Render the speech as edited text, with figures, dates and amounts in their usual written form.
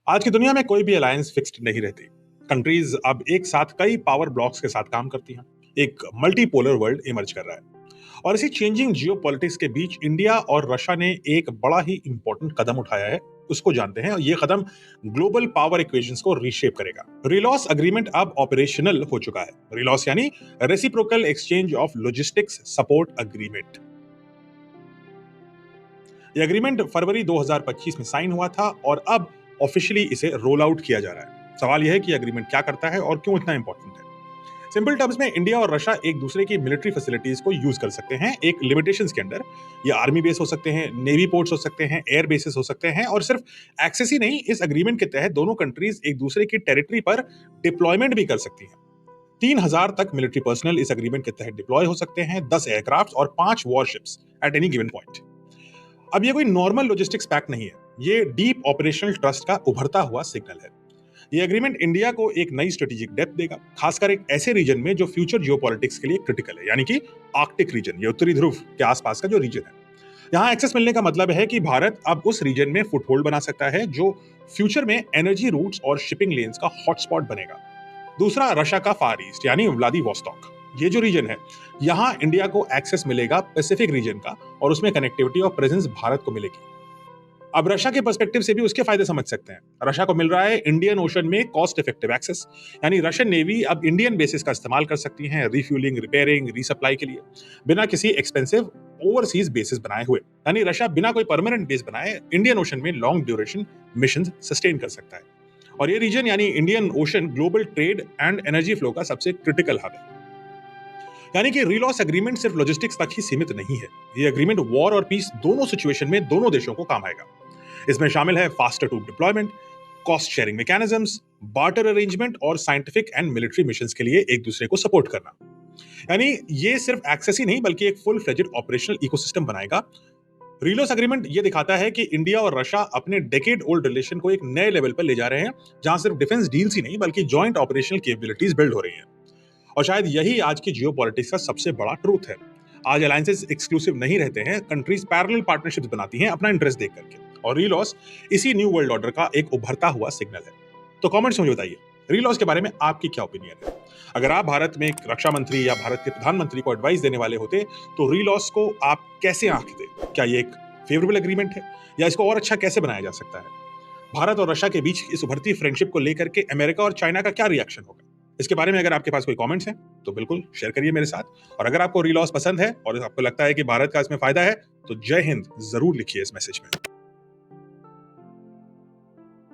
आज की दुनिया में कोई भी अलायंस फिक्स्ड नहीं रहती। कंट्रीज अब एक साथ कई पावर ब्लॉक्स के साथ काम करती हैं। एक मल्टीपोलर वर्ल्ड इमर्ज कर रहा है और इसी चेंजिंग जियोपॉलिटिक्स के बीच इंडिया और रशिया ने एक बड़ा ही इंपॉर्टेंट कदम उठाया है। उसको जानते हैं और ये कदम ग्लोबल पावर इक्वेशंस को रीशेप करेगा। रिलॉस एग्रीमेंट अब ऑपरेशनल हो चुका है। रिलॉस यानी reciprocal exchange of logistics support agreement. यह एग्रीमेंट फरवरी 2025 में साइन हुआ था और अब ऑफिशियली इसे रोल आउट किया जा रहा है। सवाल यह है कि एग्रीमेंट क्या करता है और क्यों इतना इंपॉर्टेंट है। सिंपल टर्म्स में इंडिया और रशिया एक दूसरे की मिलिट्री फैसिलिटीज को यूज कर सकते हैं एक लिमिटेशंस के अंडर। ये आर्मी बेस हो सकते हैं, नेवी पोर्ट्स हो सकते हैं, एयर बेसेस हो सकते हैं और सिर्फ एक्सेस ही नहीं, इस एग्रीमेंट के तहत दोनों कंट्रीज एक दूसरे की टेरिटरी पर डिप्लॉयमेंट भी कर सकती हैं। 3000 तक मिलिट्री पर्सनल इस एग्रीमेंट के तहत डिप्लॉय हो सकते हैं, 10 एयरक्राफ्ट और 5 warships at any given point. अब ये कोई नॉर्मल लॉजिस्टिक्स पैक्ट नहीं है, ये डीप ऑपरेशनल ट्रस्ट का उभरता हुआ सिग्नल है। ये एग्रीमेंट इंडिया को एक नई स्ट्रेटेजिक डेप्थ देगा, खासकर एक ऐसे रीजन में जो फ्यूचर जियोपॉलिटिक्स के लिए क्रिटिकल है, यानी कि आर्कटिक रीजन, ये उत्तरी ध्रुव के आसपास का जो रीजन है। यहाँ एक्सेस मिलने का मतलब है कि भारत अब उस रीजन में फुटहोल्ड बना सकता है जो फ्यूचर में एनर्जी रूट्स और शिपिंग लेन्स का हॉटस्पॉट बनेगा। दूसरा, रशिया का फार ईस्ट यानी व्लादिवोस्टॉक, ये जो रीजन है, यहाँ इंडिया को एक्सेस मिलेगा पैसिफिक रीजन का और उसमें कनेक्टिविटी और प्रेजेंस भारत को मिलेगी। अब रशिया के पर्सपेक्टिव से भी उसके फायदे समझ सकते हैं। रशिया को मिल रहा है इंडियन ओशन में कॉस्ट इफेक्टिव एक्सेस, यानी रशियन नेवी अब इंडियन बेसिस का इस्तेमाल कर सकती है रिफ्यूलिंग, रिपेयरिंग, रीसप्लाई के लिए, बिना किसी एक्सपेंसिव ओवरसीज बेसिस बनाए हुए। यानी रशिया बिना कोई परमानेंट बेस बनाए इंडियन ओशन में लॉन्ग ड्यूरेशन मिशन सस्टेन कर सकता है। और ये रीजन यानी Indian ocean global trade and energy flow का सबसे क्रिटिकल हब है। यानी कि रिलॉस एग्रीमेंट सिर्फ लॉजिस्टिक्स तक ही सीमित नहीं है, ये एग्रीमेंट वॉर और पीस दोनों सिचुएशन में दोनों देशों को काम आएगा। इसमें शामिल है faster troop deployment, cost sharing mechanisms, barter arrangement और साइंटिफिक एंड मिलिट्री मिशंस के लिए एक दूसरे को सपोर्ट करना। यानी ये सिर्फ एक्सेस ही नहीं बल्कि एक फुल फ्लेजेड ऑपरेशनल इकोसिस्टम बनाएगा। रिलॉस एग्रीमेंट ये दिखाता है कि इंडिया और रशिया अपने डेकेड ओल्ड रिलेशन को एक नए लेवल पर ले जा रहे हैं, जहां सिर्फ डिफेंस डील्स ही नहीं बल्कि जॉइंट ऑपरेशनल कैपेबिलिटीज बिल्ड हो रही हैं। और शायद यही आज की जियोपॉलिटिक्स का सबसे बड़ा ट्रूथ है। आज अलायंसेस एक्सक्लूसिव नहीं रहते हैं, कंट्रीज पैरेलल पार्टनरशिप्स बनाती हैं अपना इंटरेस्ट देख करके, और रिलॉस इसी न्यू वर्ल्ड ऑर्डर का एक उभरता हुआ सिग्नल है। तो कमेंट्स में मुझे बताइए, रिलॉस के बारे में आपकी क्या ओपिनियन है। अगर आप भारत में एक रक्षा मंत्री या भारत के प्रधानमंत्री को एडवाइस देने वाले होते तो रिलॉस को आप कैसे आंकते? क्या ये एक फेवरेबल एग्रीमेंट है या इसको और अच्छा कैसे बनाया जा सकता है? भारत और रशिया के बीच इस उभरती फ्रेंडशिप को लेकर के अमेरिका और चाइना का क्या रिएक्शन होगा? इसके बारे में अगर आपके पास कोई कमेंट्स हैं तो बिल्कुल शेयर करिए मेरे साथ। और अगर आपको रिलॉस पसंद है और आपको लगता है कि भारत का इसमें फायदा है तो जय हिंद जरूर लिखिए इस मैसेज में।